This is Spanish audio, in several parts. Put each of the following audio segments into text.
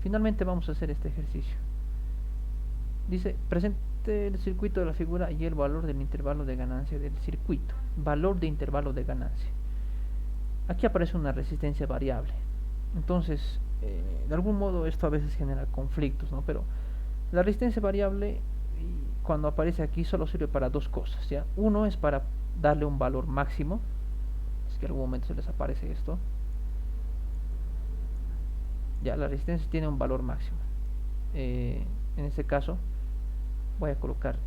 Finalmente vamos a hacer este ejercicio. Dice, presente el circuito de la figura y el valor del intervalo de ganancia del circuito. Valor de intervalo de ganancia. Aquí aparece una resistencia variable. Entonces, de algún modo esto a veces genera conflictos, ¿no? Pero la resistencia variable, cuando aparece aquí, solo sirve para dos cosas, ¿ya? Uno es para darle un valor máximo, es que en algún momento se les aparece esto. Ya, la resistencia tiene un valor máximo. En este caso, voy a colocar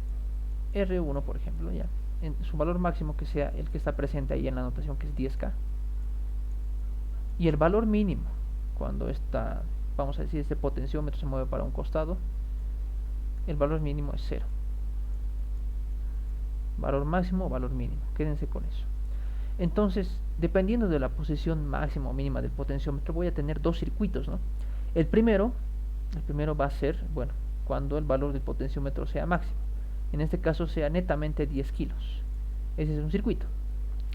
R1, por ejemplo, ya. En su valor máximo, que sea el que está presente ahí en la anotación, que es 10K. Y el valor mínimo, cuando está, vamos a decir, este potenciómetro se mueve para un costado, el valor mínimo es 0. Valor máximo, valor mínimo, quédense con eso. Entonces, dependiendo de la posición máxima o mínima del potenciómetro, voy a tener dos circuitos, ¿no? El primero va a ser, bueno, cuando el valor del potenciómetro sea máximo. En este caso sea netamente 10 kilos. Ese es un circuito.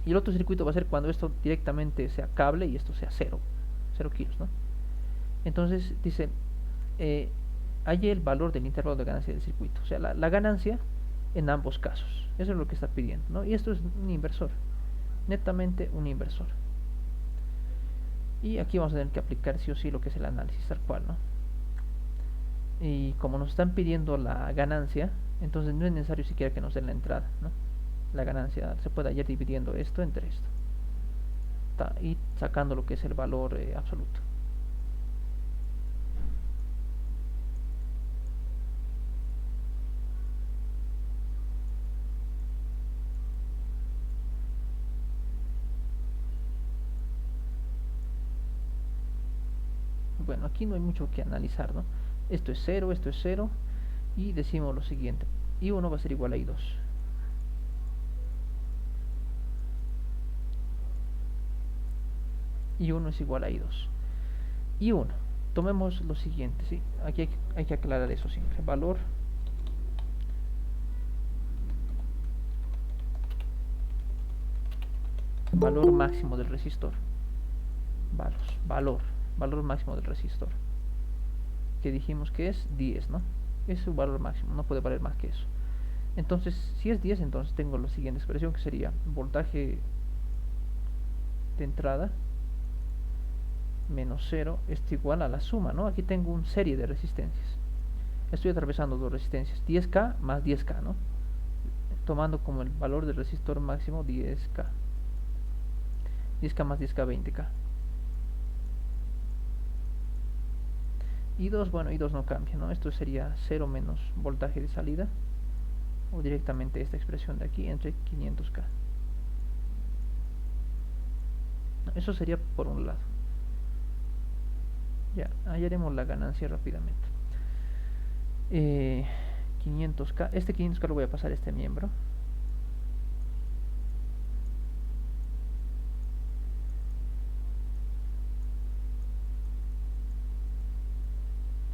Y el otro circuito va a ser cuando esto directamente sea cable y esto sea 0 kilos, ¿no? Entonces dice, hay el valor del intervalo de ganancia del circuito, o sea, la ganancia en ambos casos. Eso es lo que está pidiendo, ¿no? Y esto es un inversor, netamente un inversor. Y aquí vamos a tener que aplicar sí o sí lo que es el análisis tal cual, ¿no? Y como nos están pidiendo la ganancia, entonces no es necesario siquiera que nos den la entrada, ¿no? La ganancia se puede ir dividiendo esto entre esto y sacando lo que es el valor absoluto. Bueno, aquí no hay mucho que analizar, ¿no? Esto es 0 y decimos lo siguiente, I1 va a ser igual a I2. I1 es igual a I2. I1, tomemos lo siguiente, ¿sí? Aquí hay que aclarar eso siempre. Valor máximo del resistor. Valor máximo del resistor. Que dijimos que es 10, ¿no? Es su valor máximo, no puede valer más que eso. Entonces, si es 10, entonces tengo la siguiente expresión, que sería voltaje de entrada menos 0 es igual a la suma, ¿no? Aquí tengo una serie de resistencias. Estoy atravesando dos resistencias, 10K más 10K, ¿no? Tomando como el valor del resistor máximo 10K. 10K más 10K, 20K. I2, bueno, I2 no cambia, ¿no? Esto sería 0 menos voltaje de salida, o directamente esta expresión de aquí entre 500K. Eso sería por un lado. Ya, hallaremos la ganancia rápidamente. 500K, este 500K lo voy a pasar a este miembro.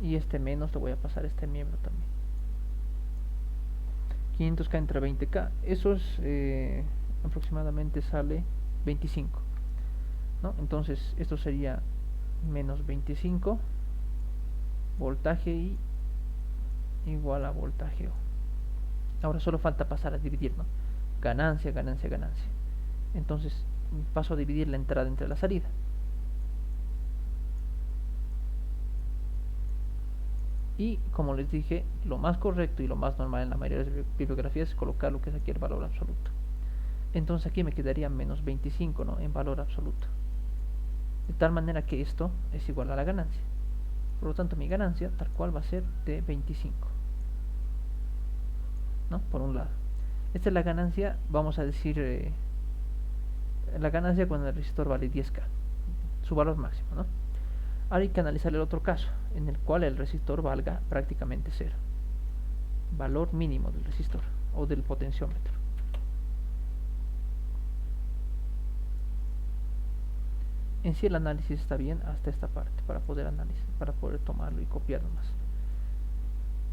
Y este menos lo voy a pasar a este miembro también. 500K entre 20K, eso es aproximadamente sale 25, ¿no? Entonces esto sería menos 25 voltaje I igual a voltaje O. Ahora solo falta pasar a dividir, ¿no? Ganancia, ganancia, ganancia. Entonces paso a dividir la entrada entre la salida. Y como les dije, lo más correcto y lo más normal en la mayoría de las bibliografías es colocar lo que es aquí el valor absoluto. Entonces aquí me quedaría menos 25, ¿no? En valor absoluto. De tal manera que esto es igual a la ganancia. Por lo tanto, mi ganancia tal cual va a ser de 25, ¿no? Por un lado. Esta es la ganancia, vamos a decir, la ganancia cuando el resistor vale 10K, su valor máximo, ¿no? Ahora hay que analizar el otro caso, en el cual el resistor valga prácticamente 0. Valor mínimo del resistor o del potenciómetro. En sí el análisis está bien hasta esta parte para poder analizar, para poder tomarlo y copiarlo más,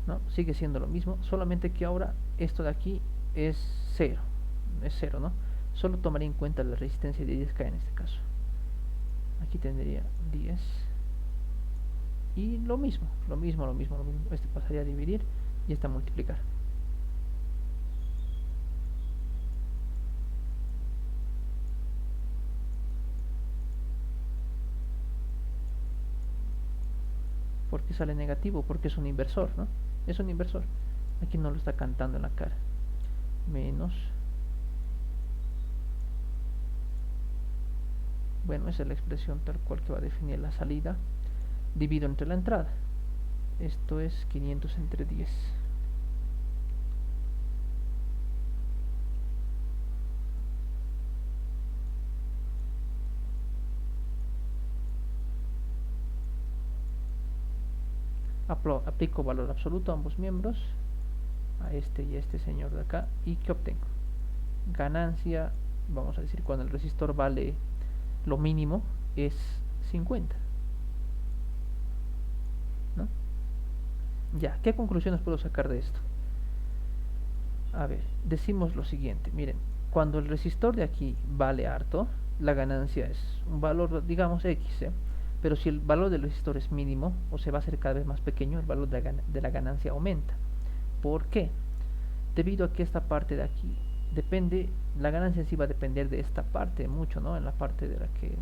¿no? Sigue siendo lo mismo, solamente que ahora esto de aquí es 0, ¿no? Solo tomaré en cuenta la resistencia de 10K en este caso. Aquí tendría 10 y lo mismo, este pasaría a dividir y este a multiplicar. ¿Por qué sale negativo? Porque es un inversor, ¿no? Es un inversor. Aquí no lo está cantando en la cara. Menos. Bueno, esa es la expresión tal cual que va a definir la salida. Divido entre la entrada. Esto es 500 entre 10. Aplico valor absoluto a ambos miembros, a este y a este señor de acá, y ¿qué obtengo? Ganancia, vamos a decir, cuando el resistor vale lo mínimo es 50, ¿no? Ya, ¿qué conclusiones puedo sacar de esto? A ver, decimos lo siguiente, miren, cuando el resistor de aquí vale harto, la ganancia es un valor, digamos, X, ¿eh? Pero si el valor del resistor es mínimo o se va a hacer cada vez más pequeño, el valor de la ganancia aumenta. ¿Por qué? Debido a que esta parte de aquí depende, la ganancia en sí va a depender de esta parte mucho, ¿no? En la parte de la que,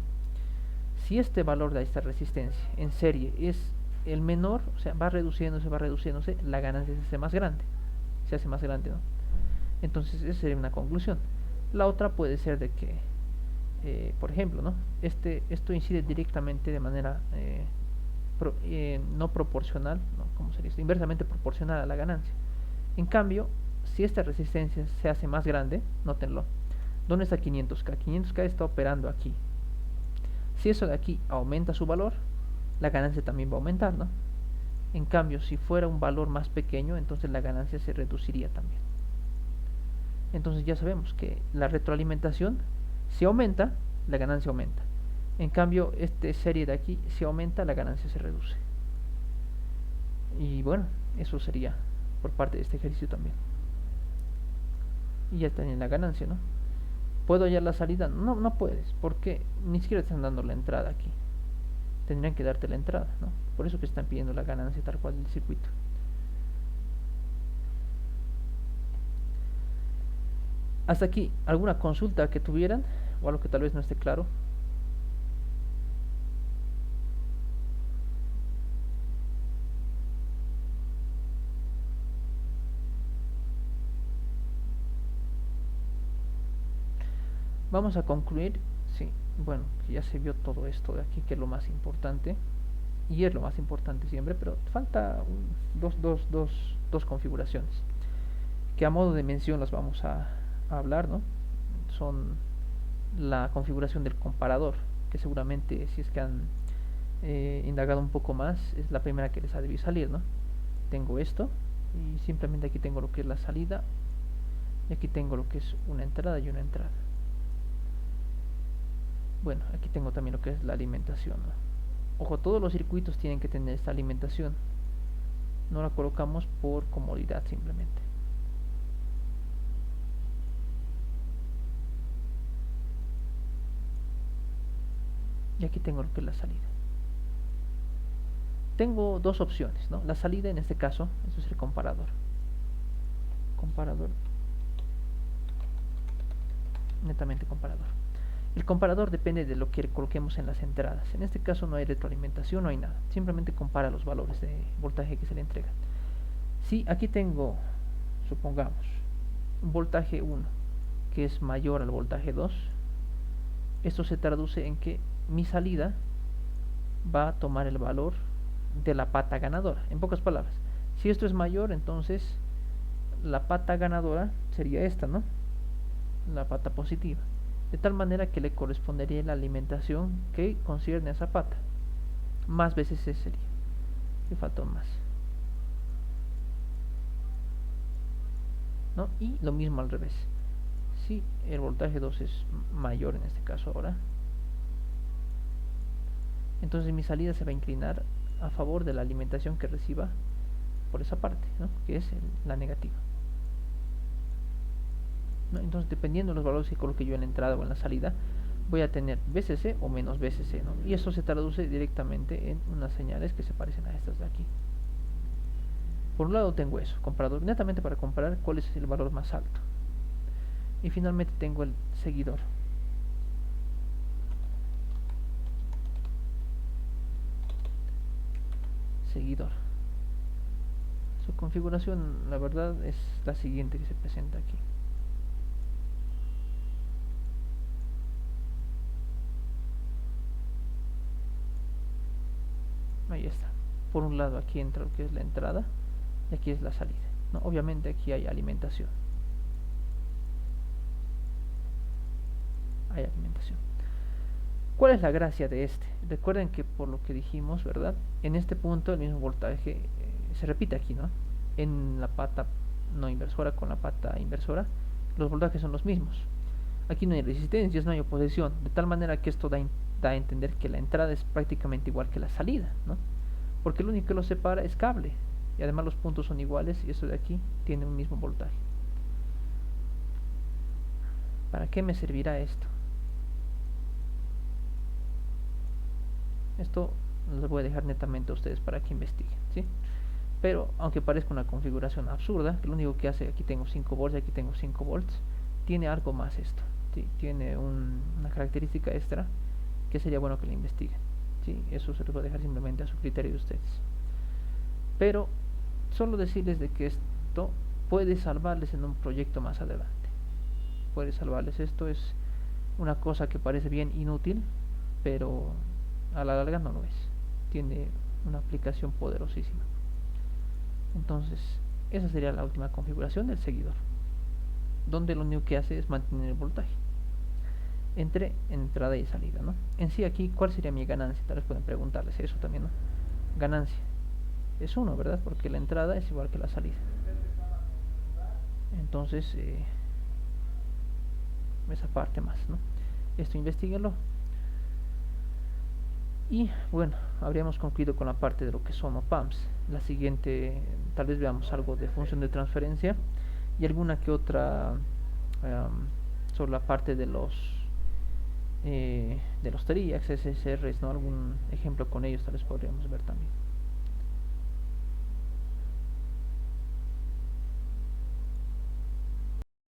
si este valor de esta resistencia en serie es el menor, o sea, va reduciéndose, la ganancia se hace más grande, ¿no? Entonces esa sería una conclusión. La otra puede ser de que, por ejemplo, ¿no? Esto incide directamente de manera no proporcional, ¿no? ¿Cómo sería esto? Inversamente proporcional a la ganancia. En cambio, si esta resistencia se hace más grande, nótenlo, ¿dónde está 500K? 500K está operando aquí. Si eso de aquí aumenta su valor, la ganancia también va a aumentar, ¿no? En cambio, si fuera un valor más pequeño, entonces la ganancia se reduciría también. Entonces ya sabemos que la retroalimentación, si aumenta, la ganancia aumenta. En cambio, esta serie de aquí, si aumenta, la ganancia se reduce. Y bueno, eso sería por parte de este ejercicio también. Y ya está en la ganancia, ¿no? ¿Puedo hallar la salida? No, no puedes, porque ni siquiera te están dando la entrada aquí. Tendrían que darte la entrada, ¿no? Por eso que están pidiendo la ganancia tal cual del circuito. Hasta aquí, ¿alguna consulta que tuvieran? O algo que tal vez no esté claro. Vamos a concluir, sí, bueno, que ya se vio todo esto de aquí, que es lo más importante, y es lo más importante siempre, pero falta dos configuraciones, que a modo de mención las vamos a hablar, ¿no? Son la configuración del comparador, que seguramente si es que han indagado un poco más, es la primera que les ha debido salir, ¿no? Tengo esto, y simplemente aquí tengo lo que es la salida, y aquí tengo lo que es una entrada y una entrada. Bueno, aquí tengo también lo que es la alimentación, ¿no? Ojo, todos los circuitos tienen que tener esta alimentación. No la colocamos por comodidad simplemente. Y aquí tengo lo que es la salida. Tengo dos opciones, ¿no? La salida en este caso, eso es el comparador. Comparador. Netamente comparador. El comparador depende de lo que coloquemos en las entradas. En este caso no hay retroalimentación, no hay nada. Simplemente compara los valores de voltaje que se le entrega. Si aquí tengo, supongamos, un voltaje 1 que es mayor al voltaje 2, esto se traduce en que mi salida va a tomar el valor de la pata ganadora. En pocas palabras, si esto es mayor, entonces la pata ganadora sería esta, ¿no? La pata positiva. De tal manera que le correspondería la alimentación que concierne a esa pata. Más veces ese sería. Le faltó más. ¿No? Y lo mismo al revés. Si el voltaje 2 es mayor en este caso ahora, entonces mi salida se va a inclinar a favor de la alimentación que reciba por esa parte, ¿no? Que es la negativa. ¿No? Entonces, dependiendo de los valores que coloque yo en la entrada o en la salida, voy a tener BCC o menos BCC, ¿no? Y eso se traduce directamente en unas señales que se parecen a estas de aquí. Por un lado tengo eso, comprador, netamente para comparar cuál es el valor más alto. Y finalmente tengo el seguidor. Seguidor. Su configuración, la verdad, es la siguiente que se presenta aquí. Ahí está. Por un lado aquí entra lo que es la entrada y aquí es la salida, ¿no? Obviamente aquí hay alimentación. Hay alimentación. ¿Cuál es la gracia de este? Recuerden que por lo que dijimos, ¿verdad? En este punto el mismo voltaje se repite aquí, ¿no? En la pata no inversora con la pata inversora, los voltajes son los mismos. Aquí no hay resistencias, no hay oposición, de tal manera que esto da a entender que la entrada es prácticamente igual que la salida, ¿no? Porque lo único que los separa es cable, y además los puntos son iguales y esto de aquí tiene un mismo voltaje. ¿Para qué me servirá esto? Esto lo voy a dejar netamente a ustedes para que investiguen, ¿sí? Pero aunque parezca una configuración absurda, que lo único que hace, aquí tengo 5 volts y aquí tengo 5 volts, tiene algo más esto, ¿sí? Tiene una característica extra que sería bueno que la investiguen, ¿sí? Eso se lo voy a dejar simplemente a su criterio de ustedes. Pero solo decirles de que esto puede salvarles en un proyecto más adelante. Puede salvarles. Esto es una cosa que parece bien inútil, pero a la larga no lo es. Tiene una aplicación poderosísima. Entonces, esa sería la última configuración del seguidor, donde lo único que hace es mantener el voltaje entre entrada y salida, ¿no? En sí aquí, ¿cuál sería mi ganancia? Tal vez pueden preguntarles eso también, ¿no? Ganancia es 1, ¿verdad? Porque la entrada es igual que la salida. Entonces, esa parte más, ¿no? Esto investiguenlo. Y bueno, habríamos concluido con la parte de lo que son OPAMs. La siguiente, tal vez veamos algo de función de transferencia y alguna que otra sobre la parte de los TRIACs, SSRs, ¿no? Algún ejemplo con ellos tal vez podríamos ver también.